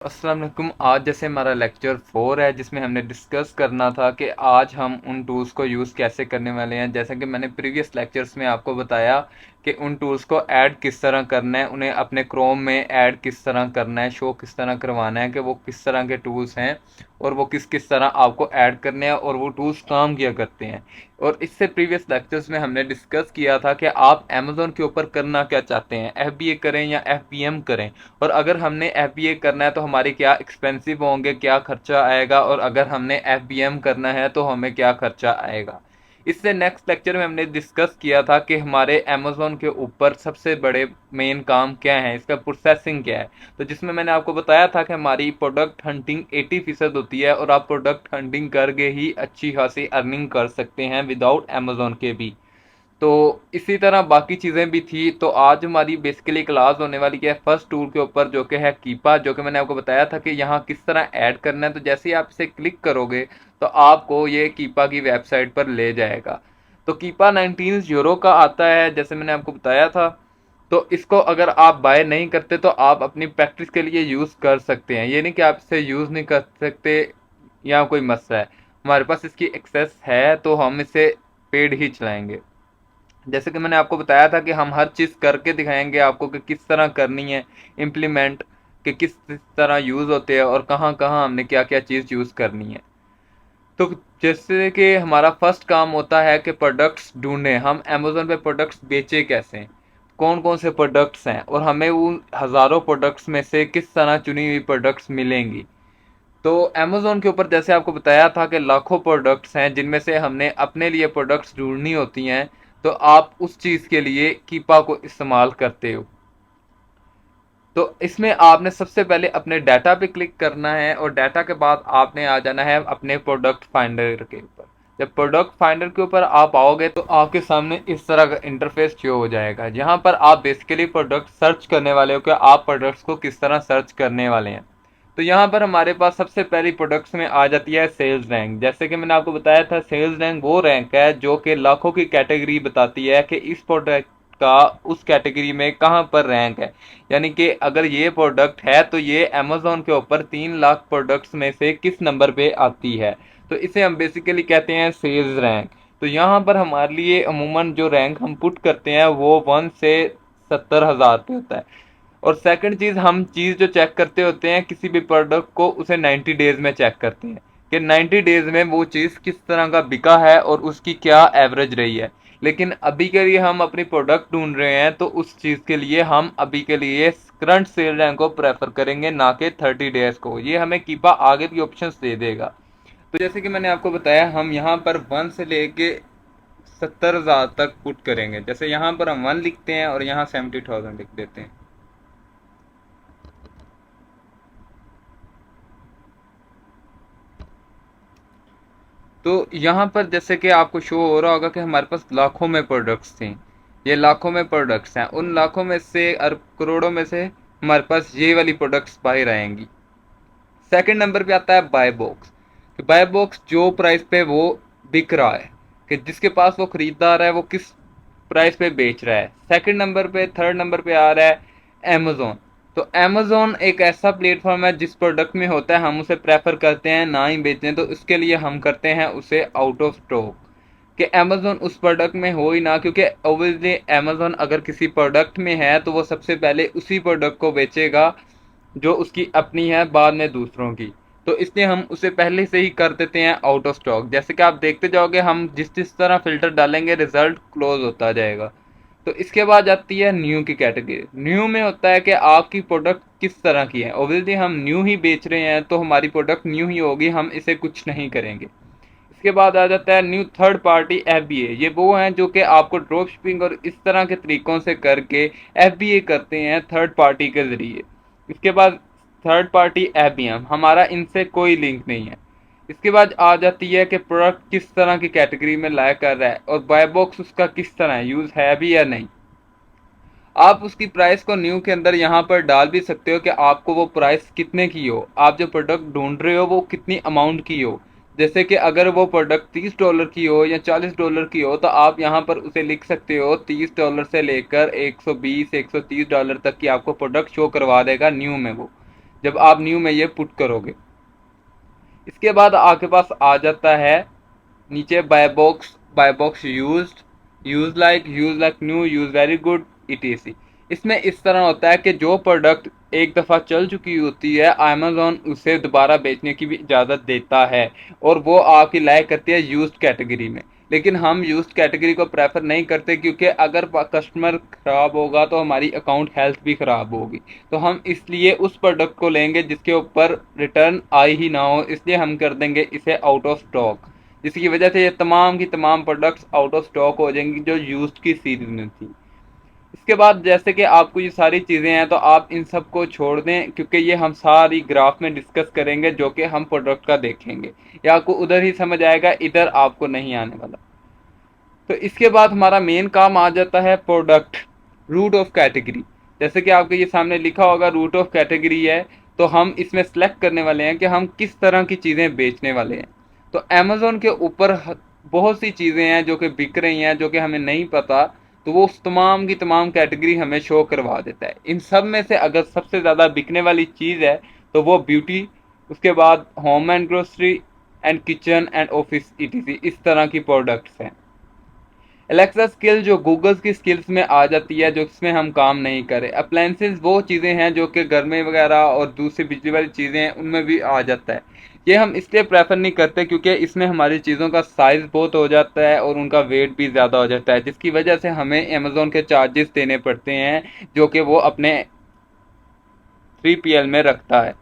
अस्सलाम वालेकुम। आज जैसे हमारा लेक्चर 4 है जिसमें हमने डिस्कस करना था कि आज हम उन टूल्स को यूज़ कैसे करने वाले हैं। जैसा कि मैंने प्रीवियस लेक्चर्स में आपको बताया कि उन टूल्स को ऐड किस तरह करना है, उन्हें अपने क्रोम में ऐड किस तरह करना है, शो किस तरह करवाना है कि वो किस तरह के टूल्स हैं और वो किस किस तरह आपको ऐड करने हैं और वो टूल्स काम किया करते हैं। और इससे प्रीवियस लेक्चर्स में हमने डिस्कस किया था कि आप अमेज़ोन के ऊपर करना क्या चाहते हैं, एफबीए करें या एफबीएम करें, और अगर हमने एफबीए करना है तो हमारे क्या एक्सपेंसिव होंगे, क्या खर्चा आएगा, और अगर हमने एफबीएम करना है तो हमें क्या खर्चा आएगा। इससे नेक्स्ट लेक्चर में हमने डिस्कस किया था कि हमारे अमेज़ोन के ऊपर सबसे बड़े मेन काम क्या है, इसका प्रोसेसिंग क्या है। तो जिसमें मैंने आपको बताया था कि हमारी प्रोडक्ट हंटिंग 80% होती है और आप प्रोडक्ट हंटिंग करके ही अच्छी खासी अर्निंग कर सकते हैं विदाउट अमेज़ोन के भी। तो इसी तरह बाकी चीज़ें भी थी। तो आज हमारी बेसिकली क्लास होने वाली है फर्स्ट टूल के ऊपर, जो कि है कीपा, जो कि मैंने आपको बताया था कि यहाँ किस तरह ऐड करना है। तो जैसे ही आप इसे क्लिक करोगे तो आपको ये कीपा की वेबसाइट पर ले जाएगा। तो कीपा 19 यूरो का आता है जैसे मैंने आपको बताया था। तो इसको अगर आप बाय नहीं करते तो आप अपनी प्रैक्टिस के लिए यूज़ कर सकते हैं, ये नहीं कि आप इसे यूज़ नहीं कर सकते या कोई मसला है। हमारे पास इसकी एक्सेस है तो हम इसे पेड ही चलाएंगे। जैसे कि मैंने आपको बताया था कि हम हर चीज़ करके दिखाएंगे आपको कि किस तरह करनी है इम्प्लीमेंट, कि किस तरह यूज़ होते हैं और कहाँ कहाँ हमने क्या क्या चीज़ यूज़ करनी है। तो जैसे कि हमारा फर्स्ट काम होता है कि प्रोडक्ट्स ढूंढें, हम अमेज़ोन पे प्रोडक्ट्स बेचे कैसे, कौन कौन से प्रोडक्ट्स हैं और हमें उन हज़ारों प्रोडक्ट्स में से किस तरह चुनी हुई प्रोडक्ट्स मिलेंगी। तो अमेज़ोन के ऊपर जैसे आपको बताया था कि लाखों प्रोडक्ट्स हैं जिनमें से हमने अपने लिए प्रोडक्ट्स ढूंढनी होती हैं। तो आप उस चीज़ के लिए कीपा को इस्तेमाल करते हो। तो इसमें आपने सबसे पहले अपने डाटा पे क्लिक करना है और डाटा के बाद आपने आ जाना है अपने प्रोडक्ट फाइंडर के ऊपर। जब प्रोडक्ट फाइंडर के ऊपर आप आओगे तो आपके सामने इस तरह का इंटरफेस शो हो जाएगा, जहां पर आप बेसिकली प्रोडक्ट सर्च करने वाले हो कि आप प्रोडक्ट्स को किस तरह सर्च करने वाले हैं। तो यहाँ पर हमारे पास सबसे पहली प्रोडक्ट्स में आ जाती है सेल्स रैंक। जैसे कि मैंने आपको बताया था, सेल्स रैंक वो रैंक है जो कि लाखों की कैटेगरी बताती है कि इस प्रोडक्ट का उस कैटेगरी में कहाँ पर रैंक है। यानी कि अगर ये प्रोडक्ट है तो ये अमेज़ोन के ऊपर 3 लाख प्रोडक्ट्स में से किस नंबर पे आती है। तो इसे हम बेसिकली कहते हैं सेल्स रैंक। तो यहाँ पर हमारे लिए अमूमन जो रैंक हम पुट करते हैं वो 1 से 70,000 पे होता है। और सेकंड चीज़, हम चीज़ जो चेक करते होते हैं किसी भी प्रोडक्ट को, उसे 90 डेज में चेक करते हैं कि 90 डेज में वो चीज़ किस तरह का बिका है और उसकी क्या एवरेज रही है। लेकिन अभी के लिए हम अपनी प्रोडक्ट ढूंढ रहे हैं तो उस चीज़ के लिए हम अभी के लिए करंट सेल रैंक को प्रेफर करेंगे, ना कि 30 डेज को। ये हमें कीपा आगे भी ऑप्शंस दे देगा। तो जैसे कि मैंने आपको बताया, हम यहाँ पर 1 से लेके 70,000 तक पुट करेंगे। जैसे यहाँ पर हम 1 लिखते हैं और यहाँ 70,000 लिख देते हैं। तो यहाँ पर जैसे कि आपको शो हो रहा होगा कि हमारे पास लाखों में प्रोडक्ट्स थे। ये लाखों में प्रोडक्ट्स हैं, उन लाखों में से और करोड़ों में से हमारे पास ये वाली प्रोडक्ट्स बाहर आएंगी। सेकंड नंबर पे आता है बाय बॉक्स, कि बाय बॉक्स जो प्राइस पे वो बिक रहा है, कि जिसके पास वो खरीदार है वो किस प्राइस पे बेच रहा है। सेकंड नंबर पे, थर्ड नंबर पे आ रहा है अमेजोन। तो अमेजोन एक ऐसा प्लेटफॉर्म है जिस प्रोडक्ट में होता है हम उसे प्रेफर करते हैं ना ही बेचने, तो इसके लिए हम करते हैं उसे आउट ऑफ स्टॉक, कि अमेजोन उस प्रोडक्ट में हो ही ना। क्योंकि ओबियसली अमेजोन अगर किसी प्रोडक्ट में है तो वो सबसे पहले उसी प्रोडक्ट को बेचेगा जो उसकी अपनी है, बाद में दूसरों की। तो इसलिए हम उसे पहले से ही कर देते हैं आउट ऑफ स्टॉक। जैसे कि आप देखते जाओगे, हम जिस जिस तरह फिल्टर डालेंगे रिजल्ट क्लोज होता जाएगा। तो इसके बाद आती है न्यू की कैटेगरी। न्यू में होता है कि आपकी प्रोडक्ट किस तरह की है। ओबियसली हम न्यू ही बेच रहे हैं तो हमारी प्रोडक्ट न्यू ही होगी, हम इसे कुछ नहीं करेंगे। इसके बाद आ जाता है न्यू थर्ड पार्टी एफबीए। ये वो हैं जो कि आपको ड्रॉप शिपिंग और इस तरह के तरीकों से करके एफबीए करते हैं थर्ड पार्टी के जरिए। इसके बाद थर्ड पार्टी एफबीएम, हमारा इनसे कोई लिंक नहीं है। इसके बाद आ जाती है कि प्रोडक्ट किस तरह की कैटेगरी में लाया कर रहा है और बाय बॉक्स उसका किस तरह यूज़ है भी या नहीं। आप उसकी प्राइस को न्यू के अंदर यहाँ पर डाल भी सकते हो कि आपको वो प्राइस कितने की हो, आप जो प्रोडक्ट ढूंढ रहे हो वो कितनी अमाउंट की हो। जैसे कि अगर वो प्रोडक्ट $30 की हो या $40 की हो तो आप यहाँ पर उसे लिख सकते हो $30 से लेकर 120 $130 तक की आपको प्रोडक्ट शो करवा देगा न्यू में वो। जब आप न्यू में ये पुट करोगे। इसके बाद आपके पास आ जाता है नीचे by box use like new, use very good, etc. इसमें इस तरह होता है कि जो प्रोडक्ट एक दफ़ा चल चुकी होती है, अमेजोन उसे दोबारा बेचने की भी इजाज़त देता है, और वो आपकी लाइक करती है यूज्ड कैटेगरी में। लेकिन हम यूज्ड कैटेगरी को प्रेफर नहीं करते, क्योंकि अगर कस्टमर ख़राब होगा तो हमारी अकाउंट हेल्थ भी ख़राब होगी। तो हम इसलिए उस प्रोडक्ट को लेंगे जिसके ऊपर रिटर्न आई ही ना हो, इसलिए हम कर देंगे इसे आउट ऑफ स्टॉक, जिसकी वजह से ये तमाम की तमाम प्रोडक्ट्स आउट ऑफ स्टॉक हो जाएंगी जो यूज्ड की सीरीज में थी। इसके बाद जैसे कि आपको ये सारी चीज़ें हैं, तो आप इन सब को छोड़ दें, क्योंकि ये हम सारी ग्राफ में डिस्कस करेंगे जो कि हम प्रोडक्ट का देखेंगे। या आपको उधर ही समझ आएगा, इधर आपको नहीं आने वाला। तो इसके बाद हमारा मेन काम आ जाता है प्रोडक्ट रूट ऑफ कैटेगरी। जैसे कि आपके ये सामने लिखा होगा रूट ऑफ कैटेगरी है, तो हम इसमें सेलेक्ट करने वाले हैं कि हम किस तरह की चीज़ें बेचने वाले हैं। तो अमेजोन के ऊपर बहुत सी चीज़ें हैं जो कि बिक रही हैं, जो कि हमें नहीं पता, तो वो उस तमाम की तमाम कैटेगरी हमें शो करवा देता है। इन सब में से अगर सबसे ज़्यादा बिकने वाली चीज़ है तो वो ब्यूटी, उसके बाद home and grocery and kitchen and office etc, इस तरह की प्रोडक्ट्स हैं। एलेक्सा स्किल जो गूगल की स्किल्स में आ जाती है, जो इसमें हम काम नहीं करें। अप्लायंसेज वो चीज़ें हैं जो कि घर में वगैरह और दूसरी बिजली वाली चीज़ें हैं, उनमें भी आ जाता है। ये हम इसलिए प्रेफर नहीं करते क्योंकि इसमें हमारी चीज़ों का साइज़ बहुत हो जाता है और उनका वेट भी ज़्यादा हो जाता है, जिसकी वजह से हमें अमेज़ोन के चार्जेस देने पड़ते हैं, जो कि वो अपने 3PL में रखता है।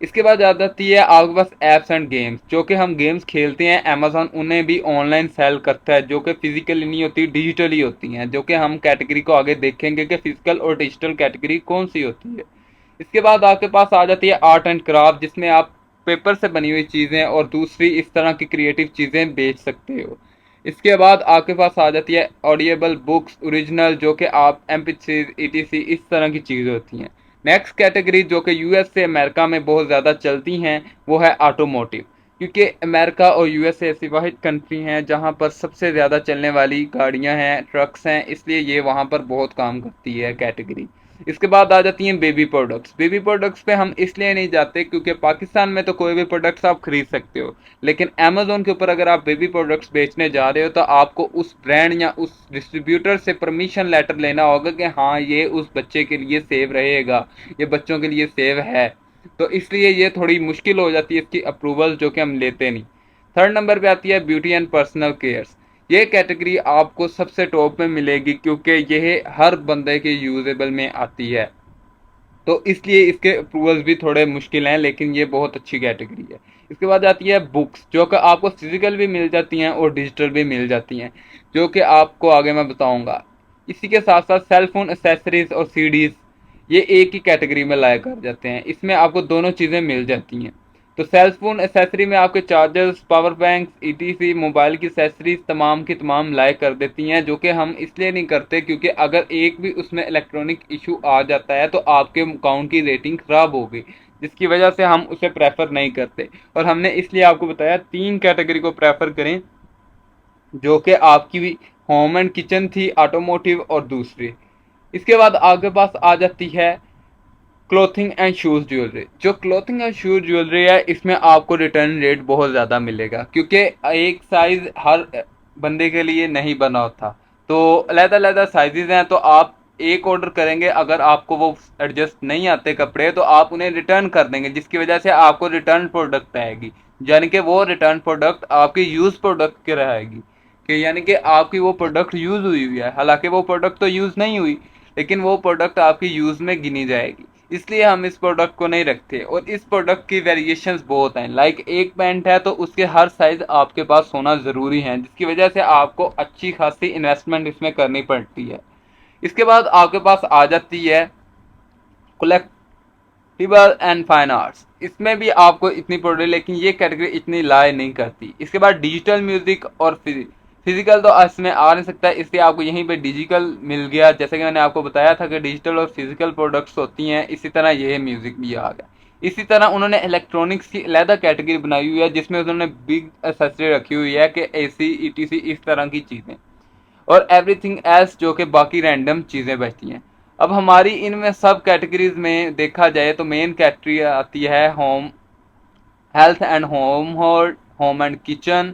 इसके बाद आ जाती है आपके पास ऐप्स एंड गेम्स। जो कि हम गेम्स खेलते हैं, अमेजोन उन्हें भी ऑनलाइन सेल करता है, जो कि फिजिकली नहीं होती, डिजिटली होती हैं, जो कि हम कैटेगरी को आगे देखेंगे कि फिजिकल और डिजिटल कैटेगरी कौन सी होती है। इसके बाद आपके पास आ जाती है आर्ट एंड क्राफ्ट, जिसमें आप पेपर से बनी हुई चीज़ें और दूसरी इस तरह की क्रिएटिव चीज़ें बेच सकते हो। इसके बाद आपके पास आ जाती है ऑडिएबल बुक्स ओरिजिनल, जो कि आप MP3 ETC इस तरह की चीज़ें होती हैं। नेक्स्ट कैटेगरी जो कि यूएस से अमेरिका में बहुत ज़्यादा चलती हैं, वो है ऑटोमोटिव, क्योंकि अमेरिका और यूएसए ऐसी वाहिद कंट्री हैं जहां पर सबसे ज़्यादा चलने वाली गाड़ियां हैं, ट्रक्स हैं, इसलिए ये वहां पर बहुत काम करती है कैटेगरी। इसके बाद आ जाती हैं बेबी प्रोडक्ट्स। बेबी प्रोडक्ट्स पे हम इसलिए नहीं जाते क्योंकि पाकिस्तान में तो कोई भी प्रोडक्ट्स आप खरीद सकते हो, लेकिन अमेजोन के ऊपर अगर आप बेबी प्रोडक्ट्स बेचने जा रहे हो तो आपको उस ब्रांड या उस डिस्ट्रीब्यूटर से परमिशन लेटर लेना होगा कि हाँ ये उस बच्चे के लिए सेव रहेगा, ये बच्चों के लिए सेव है। तो इसलिए ये थोड़ी मुश्किल हो जाती है इसकी अप्रूवल, जो कि हम लेते नहीं। थर्ड नंबर पे आती है ब्यूटी एंड पर्सनल केयर्स। ये कैटेगरी आपको सबसे टॉप में मिलेगी क्योंकि यह हर बंदे के यूजेबल में आती है, तो इसलिए इसके अप्रूवल्स भी थोड़े मुश्किल हैं, लेकिन ये बहुत अच्छी कैटेगरी है। इसके बाद आती है बुक्स, जो कि आपको फिजिकल भी मिल जाती हैं और डिजिटल भी मिल जाती हैं, जो कि आपको आगे मैं बताऊंगा। इसी के साथ साथ सेल फोन एसेसरीज और सीडीज, ये एक ही कैटेगरी में लाया कर जाते हैं, इसमें आपको दोनों चीज़ें मिल जाती हैं। तो सेल फोन एसेसरी में आपके chargers, power bank, etc, mobile की एसेसरीज तमाम की तमाम लाए कर देती हैं, जो कि हम इसलिए नहीं करते क्योंकि अगर एक भी उसमें इलेक्ट्रॉनिक इशू आ जाता है तो आपके अकाउंट की रेटिंग ख़राब होगी, जिसकी वजह से हम उसे प्रेफर नहीं करते। और हमने इसलिए आपको बताया 3 कैटेगरी को प्रेफर करें, जो कि आपकी भी होम एंड किचन थी, ऑटोमोटिव और दूसरी। इसके बाद आपके पास आ जाती है क्लोथिंग एंड शूज़ ज्वेलरी। जो क्लोथिंग एंड शूज़ ज्वेलरी है, इसमें आपको रिटर्न रेट बहुत ज़्यादा मिलेगा, क्योंकि एक साइज़ हर बंदे के लिए नहीं बना होता, तो अलग-अलग साइजेस हैं। तो आप एक ऑर्डर करेंगे, अगर आपको वो एडजस्ट नहीं आते कपड़े तो आप उन्हें रिटर्न कर देंगे, जिसकी वजह से आपको रिटर्न प्रोडक्ट आएगी, यानी कि वो रिटर्न प्रोडक्ट आपकी यूज़ प्रोडक्ट की रहेगी, कि यानी कि आपकी वो प्रोडक्ट यूज़ हुई हुई है, हालांकि वो प्रोडक्ट तो यूज़ नहीं हुई, लेकिन वो प्रोडक्ट आपकी यूज़ में गिनी जाएगी। इसलिए हम इस प्रोडक्ट को नहीं रखते। और इस प्रोडक्ट की वेरिएशंस बहुत हैं, लाइक एक पैंट है तो उसके हर साइज आपके पास होना ज़रूरी है, जिसकी वजह से आपको अच्छी खासी इन्वेस्टमेंट इसमें करनी पड़ती है। इसके बाद आपके पास आ जाती है कलेक्टिबल एंड फाइन आर्ट्स। इसमें भी आपको इतनी प्रोडक्ट, लेकिन ये कैटेगरी इतनी लाए नहीं करती। इसके बाद डिजिटल म्यूजिक और फिजिकल तो इसमें आ नहीं सकता, इसलिए आपको यहीं पे डिजिटल मिल गया। जैसे कि मैंने आपको बताया था कि डिजिटल और फिजिकल प्रोडक्ट्स होती हैं, इसी तरह ये म्यूजिक भी आ गया। इसी तरह उन्होंने इलेक्ट्रॉनिक्स की अलहदा कैटेगरी बनाई हुई है, जिसमें उन्होंने बिग एसेसरी रखी हुई है कि AC ETC इस तरह की चीज़ें, और एवरीथिंग एल्स जो कि बाकी रैंडम चीज़ें बचती हैं। अब हमारी इनमें सब कैटेगरीज में देखा जाए तो मेन कैटेगरी आती है home health and home and kitchen.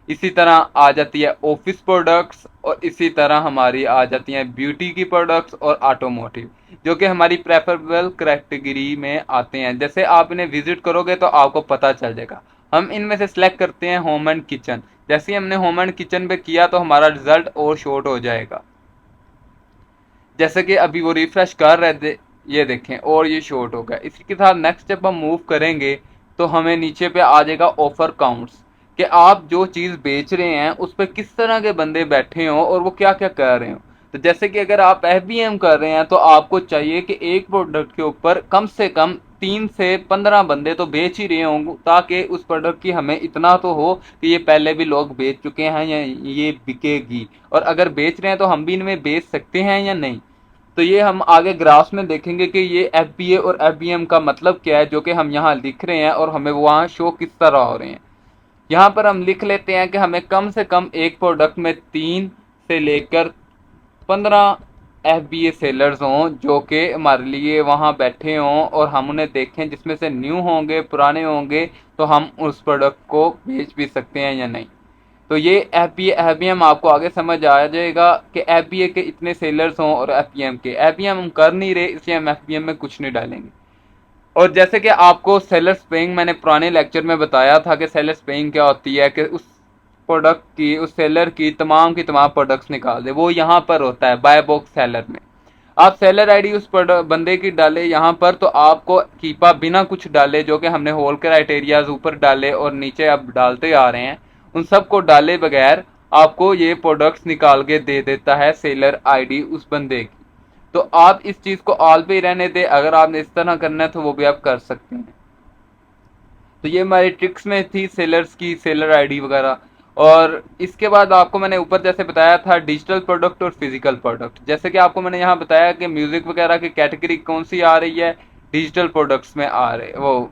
इसी तरह आ जाती है ऑफिस प्रोडक्ट्स, और इसी तरह हमारी आ जाती हैं ब्यूटी की प्रोडक्ट्स और ऑटोमोटिव, जो कि हमारी प्रेफरेबल कैटेगरी में आते हैं। जैसे आप इन्हें विजिट करोगे तो आपको पता चल जाएगा। हम इनमें से सिलेक्ट करते हैं होम एंड किचन। जैसे ही हमने होम एंड किचन पे किया तो हमारा रिजल्ट और शॉर्ट हो जाएगा। जैसे कि अभी वो रिफ्रेश कर रहे थे, ये देखें, और ये शॉर्ट हो गया। इसी के साथ नेक्स्ट जब हम मूव करेंगे तो हमें नीचे पे आ जाएगा ऑफर काउंट्स, कि आप जो चीज़ बेच रहे हैं उस पर किस तरह के बंदे बैठे हों और वो क्या क्या कर रहे हो। तो जैसे कि अगर आप FBM कर रहे हैं तो आपको चाहिए कि एक प्रोडक्ट के ऊपर कम से कम 3 से 15 बंदे तो बेच ही रहे होंगे, ताकि उस प्रोडक्ट की हमें इतना तो हो कि ये पहले भी लोग बेच चुके हैं या ये बिकेगी, और अगर बेच रहे हैं तो हम भी इनमें बेच सकते हैं या नहीं। तो ये हम आगे ग्राफ्स में देखेंगे कि ये FBA और FBM का मतलब क्या है, जो कि हम यहाँ लिख रहे हैं और हमें वहाँ शो किस तरह हो रहे हैं। यहाँ पर हम लिख लेते हैं कि हमें कम से कम एक प्रोडक्ट में 3 से लेकर 15 FBA सेलर्स हों, जो कि हमारे लिए वहाँ बैठे हों और हम उन्हें देखें, जिसमें से न्यू होंगे पुराने होंगे तो हम उस प्रोडक्ट को बेच भी सकते हैं या नहीं। तो ये FBM आपको आगे समझ आ जाएगा कि FBA के इतने सेलर्स हों और FBM हम कर नहीं रहे, इसलिए हम FBM में कुछ नहीं डालेंगे। और जैसे कि आपको सेलर्स पेइंग मैंने पुराने लेक्चर में बताया था कि सेलर्स पेइंग क्या होती है, कि उस प्रोडक्ट की, उस सेलर की तमाम प्रोडक्ट्स निकाल दे, वो यहाँ पर होता है बाय बॉक्स सेलर में। आप सेलर आईडी उस बंदे की डाले यहाँ पर, तो आपको कीपा बिना कुछ डाले, जो कि हमने होल क्राइटेरियाज ऊपर डाले और नीचे अब डालते आ रहे हैं, उन सबको डाले बगैर आपको ये प्रोडक्ट्स निकाल के दे देता है सेलर आईडी उस बंदे की। तो आप इस चीज को ऑल पे ही रहने दें, अगर आपने इस तरह करना है तो वो भी आप कर सकते हैं। तो ये हमारी ट्रिक्स में थी सेलर्स की, सेलर आईडी वगैरह। और इसके बाद आपको मैंने ऊपर जैसे बताया था डिजिटल प्रोडक्ट और फिजिकल प्रोडक्ट, जैसे कि आपको मैंने यहाँ बताया कि म्यूजिक वगैरह की कैटेगरी कौन सी आ रही है, डिजिटल प्रोडक्ट्स में आ रहे वो,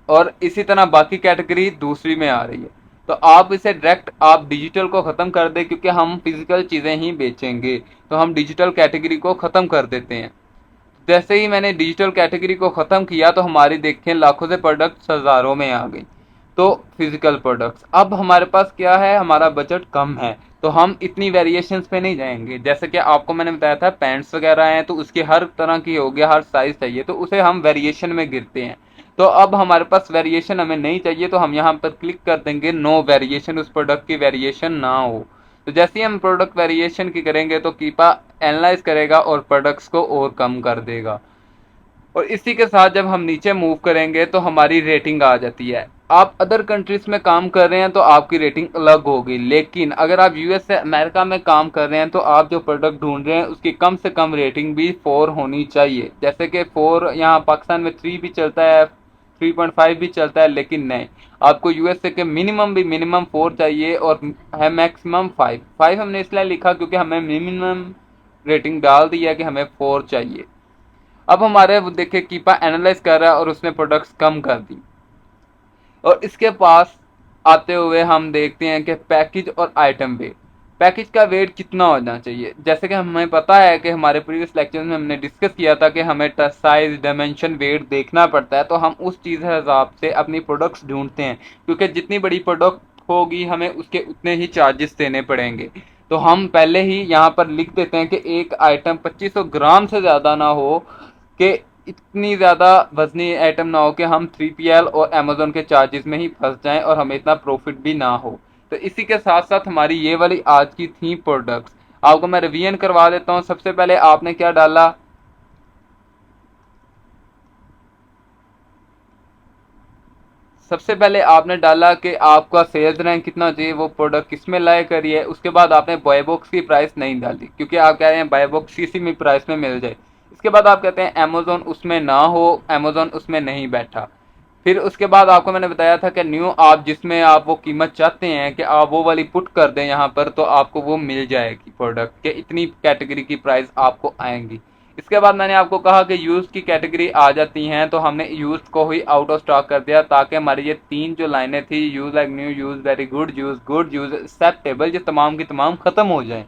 और इसी तरह बाकी कैटेगरी दूसरी में आ रही है। तो आप इसे डायरेक्ट आप डिजिटल को ख़त्म कर दें, क्योंकि हम फिजिकल चीज़ें ही बेचेंगे, तो हम डिजिटल कैटेगरी को ख़त्म कर देते हैं। जैसे ही मैंने डिजिटल कैटेगरी को ख़त्म किया तो हमारी देखें लाखों से प्रोडक्ट्स हज़ारों में आ गई। तो फिजिकल प्रोडक्ट्स, अब हमारे पास क्या है, हमारा बजट कम है, तो हम इतनी वेरिएशंस पे नहीं जाएंगे। जैसे कि आपको मैंने बताया था पैंट्स वगैरह हैं तो उसकी हर तरह की हो गया, हर साइज चाहिए, तो उसे हम वेरिएशन में गिरते हैं। तो अब हमारे पास वेरिएशन हमें नहीं चाहिए, तो हम यहाँ पर क्लिक कर देंगे नो वेरिएशन, उस प्रोडक्ट की वेरिएशन ना हो। तो जैसे ही हम प्रोडक्ट वेरिएशन की करेंगे तो कीपा एनालाइज करेगा और प्रोडक्ट्स को और कम कर देगा। और इसी के साथ जब हम नीचे मूव करेंगे तो हमारी रेटिंग आ जाती है। आप अदर कंट्रीज में काम कर रहे हैं तो आपकी रेटिंग अलग होगी, लेकिन अगर आप US से अमेरिका में काम कर रहे हैं तो आप जो प्रोडक्ट ढूंढ रहे हैं उसकी कम से कम रेटिंग भी 4 होनी चाहिए। जैसे कि 4 यहाँ पाकिस्तान में 3 भी चलता है, 3.5 भी चलता है, लेकिन नहीं, आपको USA के मिनिमम 4 चाहिए और है मैक्सिमम 5 हमने इसलिए लिखा क्योंकि हमें मिनिमम रेटिंग डाल दी है कि हमें 4 चाहिए। अब हमारे वो देखिए कीपा एनालाइज कर रहा है और उसने प्रोडक्ट्स कम कर दी। और इसके पास आते हुए हम देखते हैं कि पैकेज और आइटम वेट, पैकेज का वेट कितना होना चाहिए। जैसे कि हमें पता है कि हमारे प्रीवियस लेक्चर में हमने डिस्कस किया था कि हमें साइज डायमेंशन वेट देखना पड़ता है, तो हम उस चीज़ के हिसाब से अपनी प्रोडक्ट्स ढूंढते हैं, क्योंकि जितनी बड़ी प्रोडक्ट होगी हमें उसके उतने ही चार्जेस देने पड़ेंगे। तो हम पहले ही यहाँ पर लिख देते हैं कि एक आइटम 2500 ग्राम से ज़्यादा ना हो, कि इतनी ज़्यादा वजनी आइटम ना हो कि हम 3PL और अमेजोन के चार्जेस में ही फंस जाएं और हमें इतना प्रॉफिट भी ना हो। तो इसी के साथ साथ हमारी ये वाली आज की थी प्रोडक्ट्स, आपको मैं रिवीजन करवा देता हूँ। सबसे पहले आपने क्या डाला, सबसे पहले आपने डाला कि आपका सेल्स रैंक कितना चाहिए, वो प्रोडक्ट किस में लाई करी है। उसके बाद आपने बाय बॉक्स की प्राइस नहीं डाली, क्योंकि आप कह रहे हैं बाय बॉक्स किसी भी प्राइस में मिल जाए। इसके बाद आप कहते हैं अमेजोन उसमें ना हो, अमेजोन उसमें नहीं बैठा। फिर उसके बाद आपको मैंने बताया था कि न्यू आप जिसमें आप वो कीमत चाहते हैं कि आप वो वाली पुट कर दें यहाँ पर, तो आपको वो मिल जाएगी प्रोडक्ट के, इतनी कैटेगरी की प्राइस आपको आएंगी। इसके बाद मैंने आपको कहा कि यूज की कैटेगरी आ जाती हैं, तो हमने यूज को ही आउट ऑफ स्टॉक कर दिया, ताकि हमारी ये 3 जो लाइनें थी, use like new, use very good, use acceptable, ये तमाम की तमाम खत्म हो जाएं।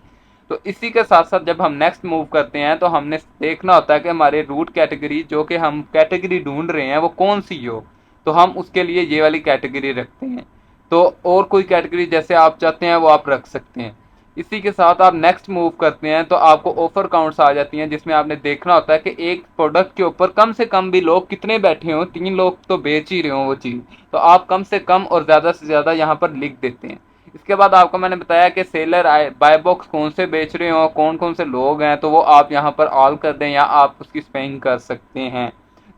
तो इसी के साथ साथ जब हम नेक्स्ट मूव करते हैं तो हमने देखना होता है कि हमारे रूट कैटेगरी जो कि हम कैटेगरी ढूंढ रहे हैं वो कौन सी हो, तो हम उसके लिए ये वाली कैटेगरी रखते हैं। तो और कोई कैटेगरी जैसे आप चाहते हैं वो आप रख सकते हैं। इसी के साथ आप नेक्स्ट मूव करते हैं तो आपको ऑफर काउंट्स आ जाती हैं, जिसमें आपने देखना होता है कि एक प्रोडक्ट के ऊपर कम से कम भी लोग कितने बैठे हों, 3 लोग तो बेच ही रहे हों वो चीज़, तो आप कम से कम और ज़्यादा से ज़्यादा यहाँ पर लिख देते हैं। इसके बाद आपको मैंने बताया कि सेलर बाय बॉक्स कौन से बेच रहे हो, कौन कौन से लोग हैं, तो वो आप यहाँ पर ऑल कर दें या आप उसकी स्पेइंग कर सकते हैं।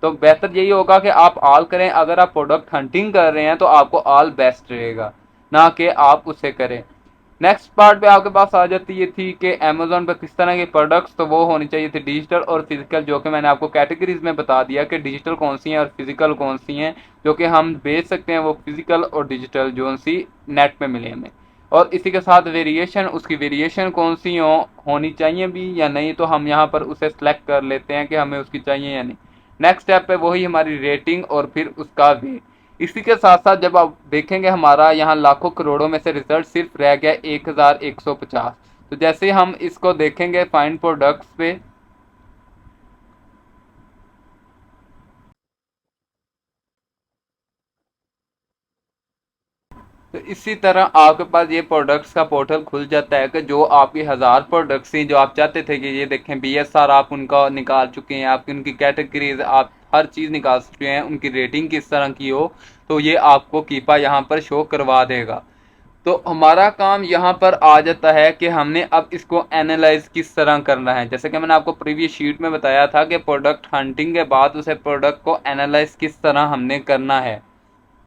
तो बेहतर यही होगा कि आप ऑल करें। अगर आप प्रोडक्ट हंटिंग कर रहे हैं तो आपको ऑल बेस्ट रहेगा, ना कि आप उसे करें। नेक्स्ट पार्ट पे आपके पास आ जाती ये थी कि अमेजोन पे किस तरह के प्रोडक्ट्स, तो वो होनी चाहिए थी डिजिटल और फिजिकल, जो कि मैंने आपको कैटेगरीज में बता दिया कि डिजिटल कौन सी हैं और फिजिकल कौन सी हैं जो कि हम बेच सकते हैं। वो फिजिकल और डिजिटल जो सी नेट पे मिले हमें। और इसी के साथ वेरिएशन, उसकी वेरिएशन कौन सी होनी चाहिए भी या नहीं, तो हम यहाँ पर उसे सेलेक्ट कर लेते हैं कि हमें उसकी चाहिए या नहीं। नेक्स्ट स्टेप पे वही हमारी रेटिंग और फिर उसका वेट। इसी के साथ साथ जब आप देखेंगे हमारा यहाँ लाखों करोड़ों में से रिजल्ट सिर्फ रह गया 1150। तो जैसे हम इसको देखेंगे फाइंड प्रोडक्ट्स पे, तो इसी तरह आपके पास ये प्रोडक्ट्स का पोर्टल खुल जाता है कि जो आपकी 1000 प्रोडक्ट्स हैं जो आप चाहते थे कि ये देखें BSR आप उनका निकाल चुके हैं, आपकी उनकी कैटेगरीज आप हर चीज़ निकाल चुके हैं, उनकी रेटिंग किस तरह की हो, तो ये आपको कीपा यहाँ पर शो करवा देगा। तो हमारा काम यहाँ पर आ जाता है कि हमने अब इसको एनालाइज किस तरह करना है। जैसे कि मैंने आपको प्रीवियस शीट में बताया था कि प्रोडक्ट हंटिंग के बाद उसे प्रोडक्ट को एनालाइज किस तरह हमने करना है।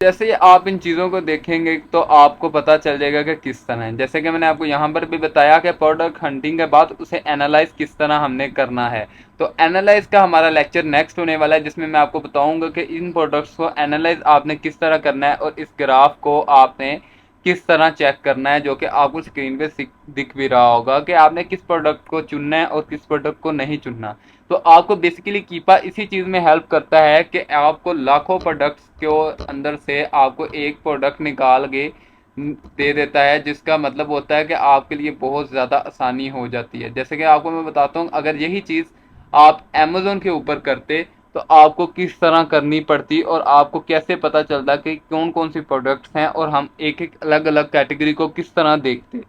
जैसे ही आप इन चीज़ों को देखेंगे तो आपको पता चल जाएगा कि किस तरह है। जैसे कि मैंने आपको यहाँ पर भी बताया कि प्रोडक्ट हंटिंग के बाद उसे एनालाइज किस तरह हमने करना है। तो एनालाइज का हमारा लेक्चर नेक्स्ट होने वाला है, जिसमें मैं आपको बताऊंगा कि इन प्रोडक्ट्स को एनालाइज आपने किस तरह करना है और इस ग्राफ को आपने किस तरह चेक करना है, जो कि आपको स्क्रीन पे दिख भी रहा होगा कि आपने किस प्रोडक्ट को चुनना है और किस प्रोडक्ट को नहीं चुनना। तो आपको बेसिकली कीपा इसी चीज़ में हेल्प करता है कि आपको लाखों प्रोडक्ट्स के अंदर से आपको एक प्रोडक्ट निकाल के दे देता है, जिसका मतलब होता है कि आपके लिए बहुत ज़्यादा आसानी हो जाती है। जैसे कि आपको मैं बताता हूँ, अगर यही चीज़ आप अमेज़ोन के ऊपर करते तो आपको किस तरह करनी पड़ती और आपको कैसे पता चलता कि कौन कौन सी प्रोडक्ट्स हैं और हम एक एक अलग अलग कैटेगरी को किस तरह देखते।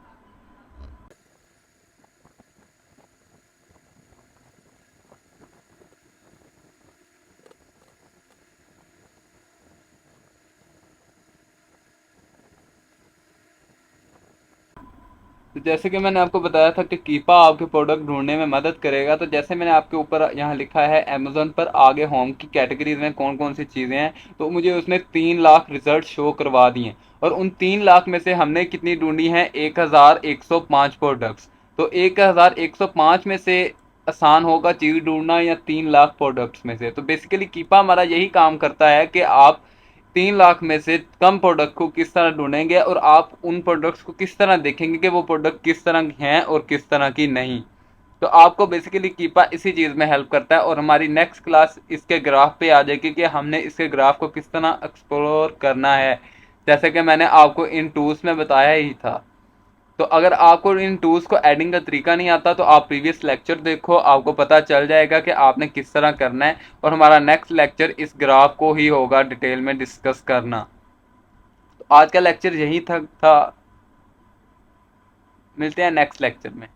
तो जैसे कि मैंने आपको बताया था कि कीपा आपके प्रोडक्ट ढूंढने में मदद करेगा। तो जैसे मैंने आपके ऊपर यहाँ लिखा है अमेजोन पर आगे होम की कैटेगरीज में कौन कौन सी चीज़ें हैं, तो मुझे उसने 3 लाख रिजल्ट शो करवा दिए। और उन 3 लाख में से हमने कितनी ढूंढी हैं, 1105 प्रोडक्ट्स। तो 1105 में से आसान होगा चीज़ ढूंढना या 3 लाख प्रोडक्ट्स में से। तो बेसिकली कीपा हमारा यही काम करता है कि आप 3 लाख में से कम प्रोडक्ट को किस तरह ढूंढेंगे और आप उन प्रोडक्ट्स को किस तरह देखेंगे कि वो प्रोडक्ट किस तरह की हैं और किस तरह की नहीं। तो आपको बेसिकली कीपा इसी चीज़ में हेल्प करता है। और हमारी नेक्स्ट क्लास इसके ग्राफ पे आ जाएगी कि हमने इसके ग्राफ को किस तरह एक्सप्लोर करना है, जैसे कि मैंने आपको इन टूल्स में बताया ही था। तो अगर आपको इन टूल्स को एडिंग का तरीका नहीं आता तो आप प्रीवियस लेक्चर देखो, आपको पता चल जाएगा कि आपने किस तरह करना है। और हमारा नेक्स्ट लेक्चर इस ग्राफ को ही होगा डिटेल में डिस्कस करना। तो आज का लेक्चर यही था। मिलते हैं नेक्स्ट लेक्चर में।